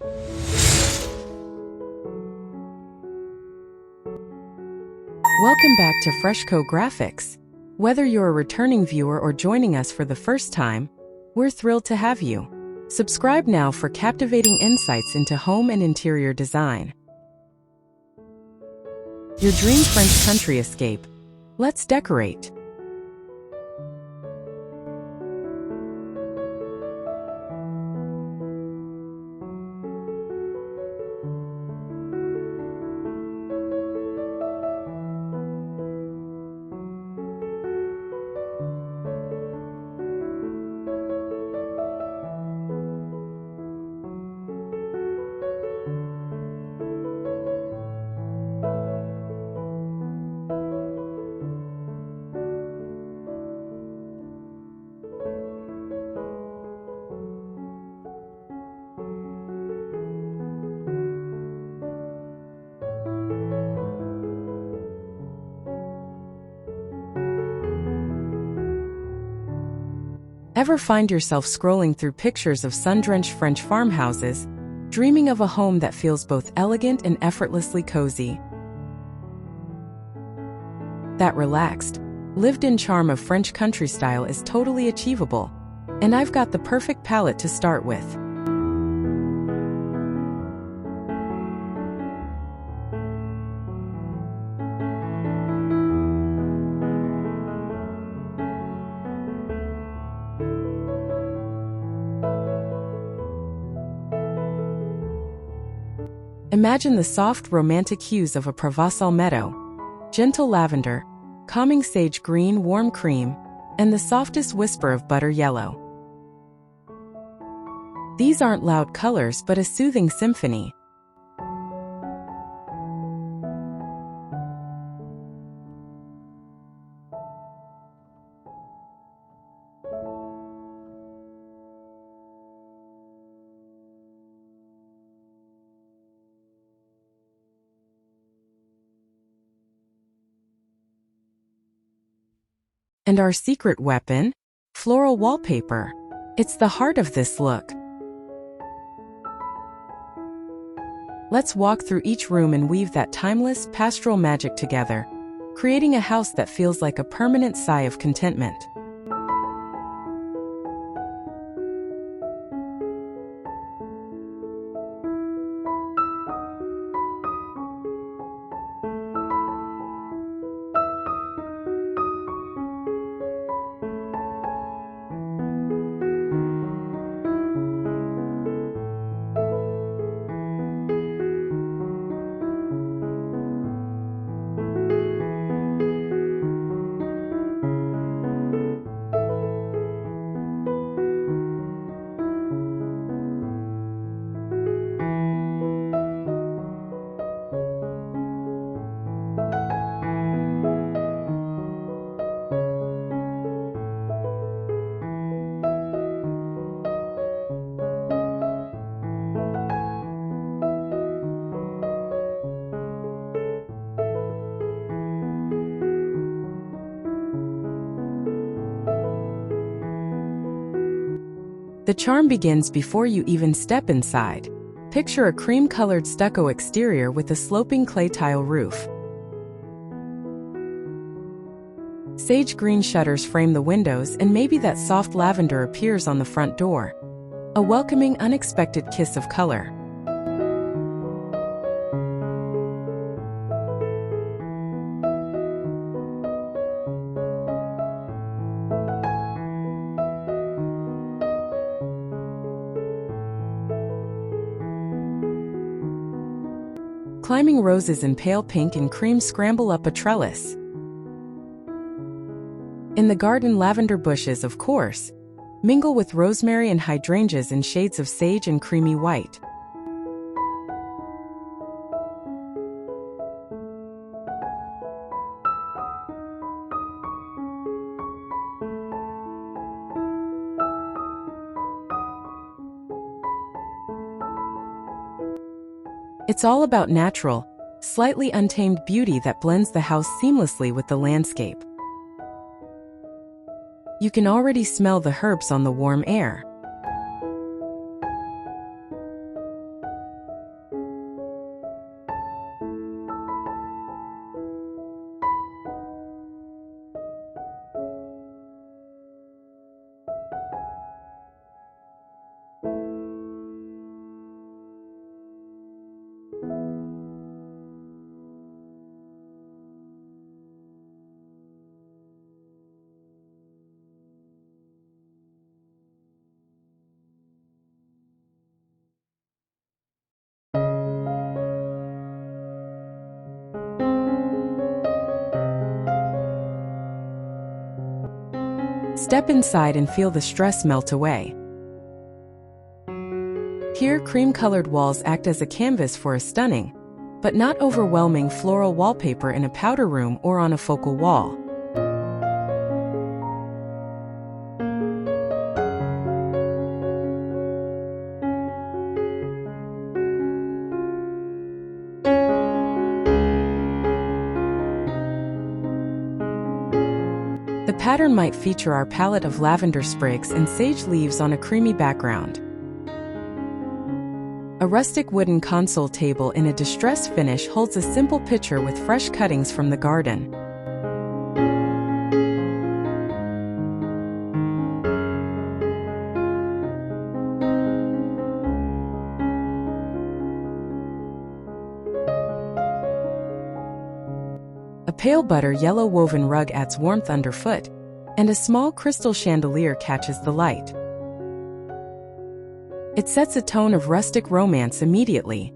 Welcome back to Freshco Graphics. Whether you're a returning viewer or joining us for the first time, we're thrilled to have you. Subscribe now for captivating insights into home and interior design. Your dream French country escape. Let's decorate. Ever find yourself scrolling through pictures of sun-drenched French farmhouses, dreaming of a home that feels both elegant and effortlessly cozy? That relaxed, lived-in charm of French country style is totally achievable, and I've got the perfect palette to start with. Imagine the soft, romantic hues of a Provençal meadow, gentle lavender, calming sage green, warm cream, and the softest whisper of butter yellow. These aren't loud colors but a soothing symphony. And our secret weapon? Floral wallpaper. It's the heart of this look. Let's walk through each room and weave that timeless, pastoral magic together, creating a house that feels like a permanent sigh of contentment. The charm begins before you even step inside. Picture a cream-colored stucco exterior with a sloping clay tile roof. Sage green shutters frame the windows, and maybe that soft lavender appears on the front door. A welcoming, unexpected kiss of color. Climbing roses in pale pink and cream scramble up a trellis. In the garden, lavender bushes, of course, mingle with rosemary and hydrangeas in shades of sage and creamy white. It's all about natural, slightly untamed beauty that blends the house seamlessly with the landscape. You can already smell the herbs on the warm air. Step inside and feel the stress melt away. Here, cream-colored walls act as a canvas for a stunning, but not overwhelming floral wallpaper in a powder room or on a focal wall. The pattern might feature our palette of lavender sprigs and sage leaves on a creamy background. A rustic wooden console table in a distressed finish holds a simple picture with fresh cuttings from the garden. A pale butter yellow woven rug adds warmth underfoot, and a small crystal chandelier catches the light. It sets a tone of rustic romance immediately.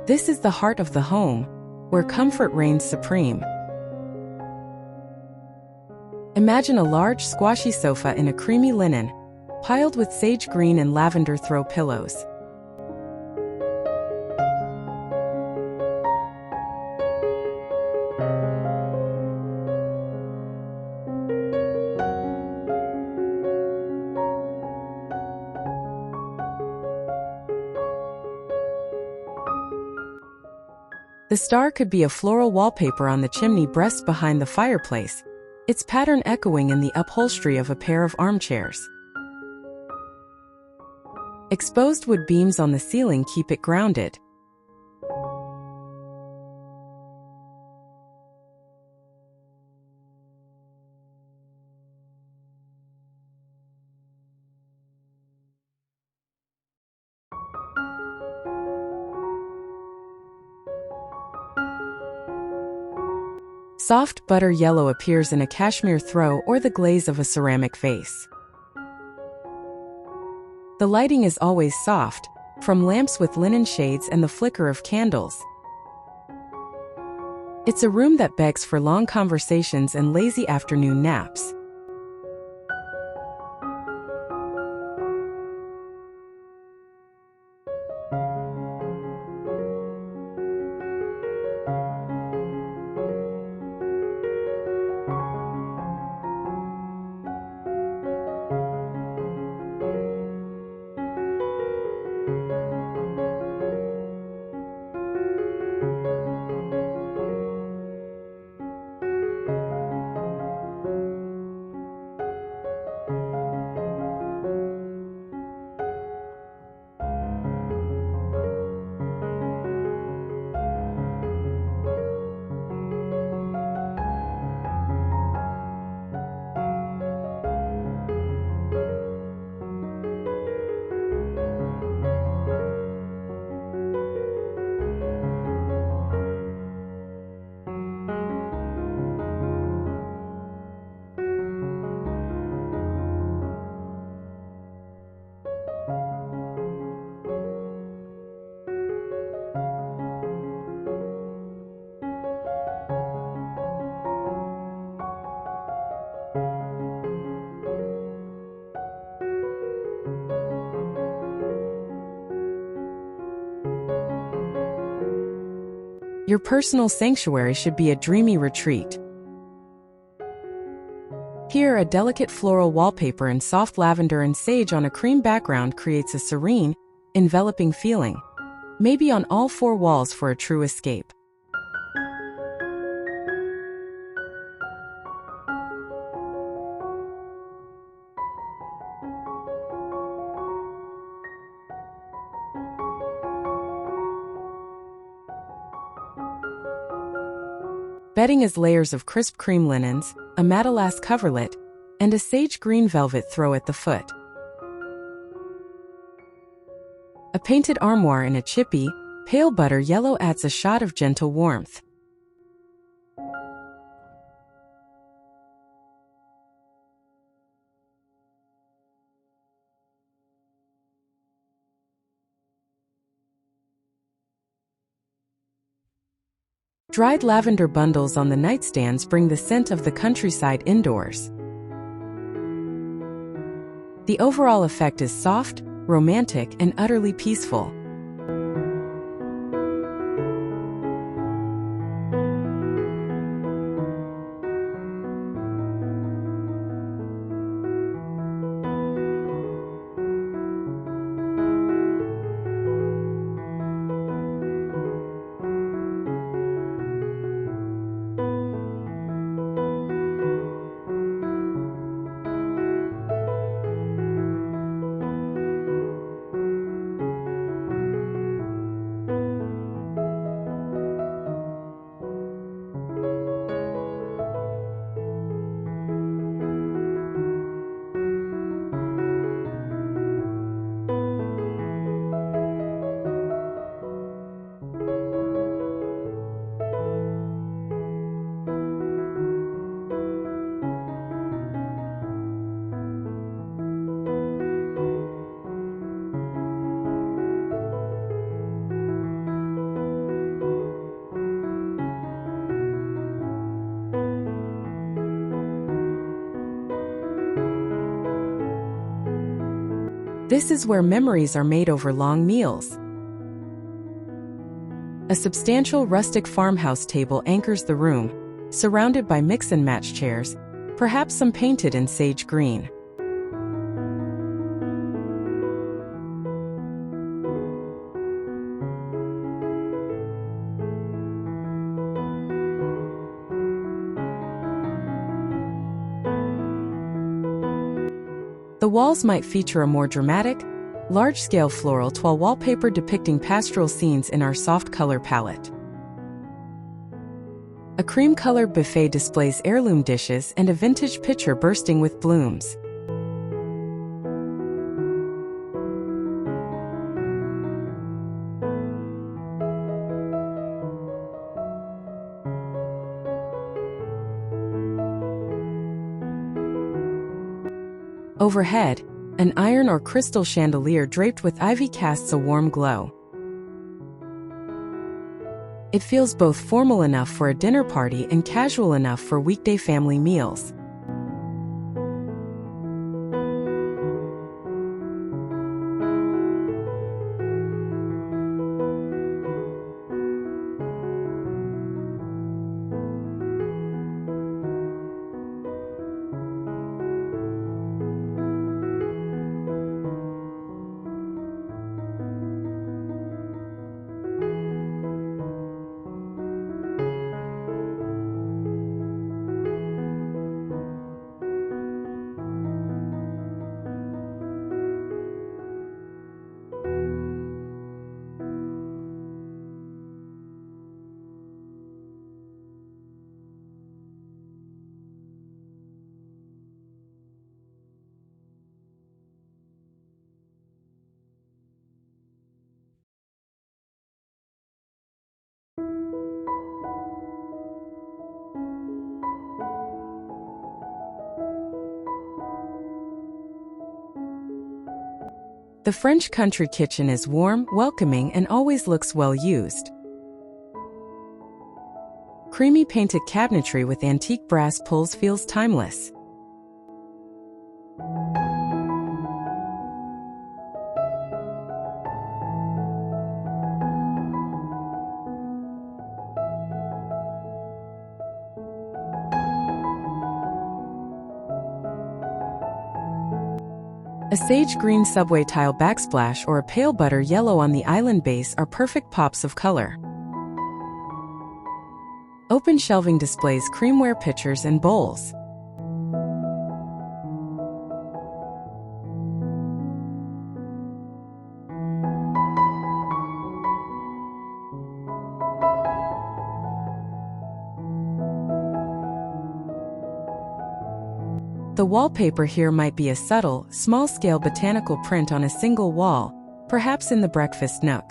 This is the heart of the home, where comfort reigns supreme. Imagine a large, squashy sofa in a creamy linen, piled with sage green and lavender throw pillows. The star could be a floral wallpaper on the chimney breast behind the fireplace, its pattern echoing in the upholstery of a pair of armchairs. Exposed wood beams on the ceiling keep it grounded. Soft butter yellow appears in a cashmere throw or the glaze of a ceramic vase. The lighting is always soft, from lamps with linen shades and the flicker of candles. It's a room that begs for long conversations and lazy afternoon naps. Your personal sanctuary should be a dreamy retreat. Here, a delicate floral wallpaper in soft lavender and sage on a cream background creates a serene, enveloping feeling, maybe on all four walls for a true escape. Bedding is layers of crisp cream linens, a matelass coverlet, and a sage green velvet throw at the foot. A painted armoire in a chippy, pale butter yellow adds a shot of gentle warmth. Dried lavender bundles on the nightstands bring the scent of the countryside indoors. The overall effect is soft, romantic, and utterly peaceful. This is where memories are made over long meals. A substantial rustic farmhouse table anchors the room, surrounded by mix-and-match chairs, perhaps some painted in sage green. The walls might feature a more dramatic, large-scale floral toile wallpaper depicting pastoral scenes in our soft color palette. A cream-colored buffet displays heirloom dishes and a vintage pitcher bursting with blooms. Overhead, an iron or crystal chandelier draped with ivy casts a warm glow. It feels both formal enough for a dinner party and casual enough for weekday family meals. The French country kitchen is warm, welcoming, and always looks well used. Creamy painted cabinetry with antique brass pulls feels timeless. A sage green subway tile backsplash or a pale butter yellow on the island base are perfect pops of color. Open shelving displays creamware pitchers and bowls. The wallpaper here might be a subtle, small-scale botanical print on a single wall, perhaps in the breakfast nook.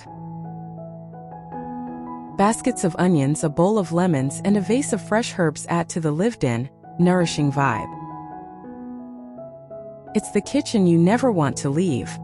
Baskets of onions, a bowl of lemons, and a vase of fresh herbs add to the lived-in, nourishing vibe. It's the kitchen you never want to leave.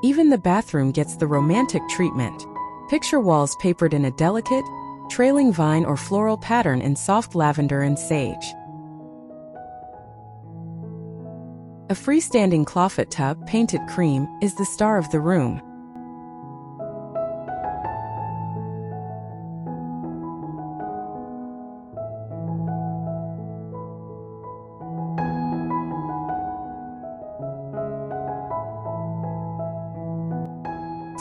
Even the bathroom gets the romantic treatment. Picture walls papered in a delicate, trailing vine or floral pattern in soft lavender and sage. A freestanding clawfoot tub, painted cream, is the star of the room.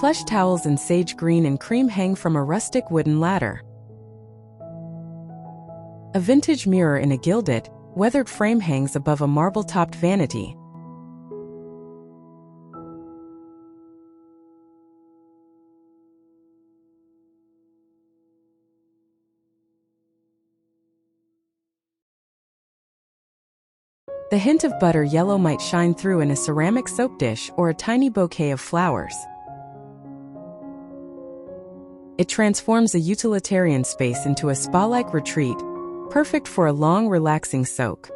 Plush towels in sage green and cream hang from a rustic wooden ladder. A vintage mirror in a gilded, weathered frame hangs above a marble-topped vanity. The hint of butter yellow might shine through in a ceramic soap dish or a tiny bouquet of flowers. It transforms a utilitarian space into a spa-like retreat, perfect for a long, relaxing soak.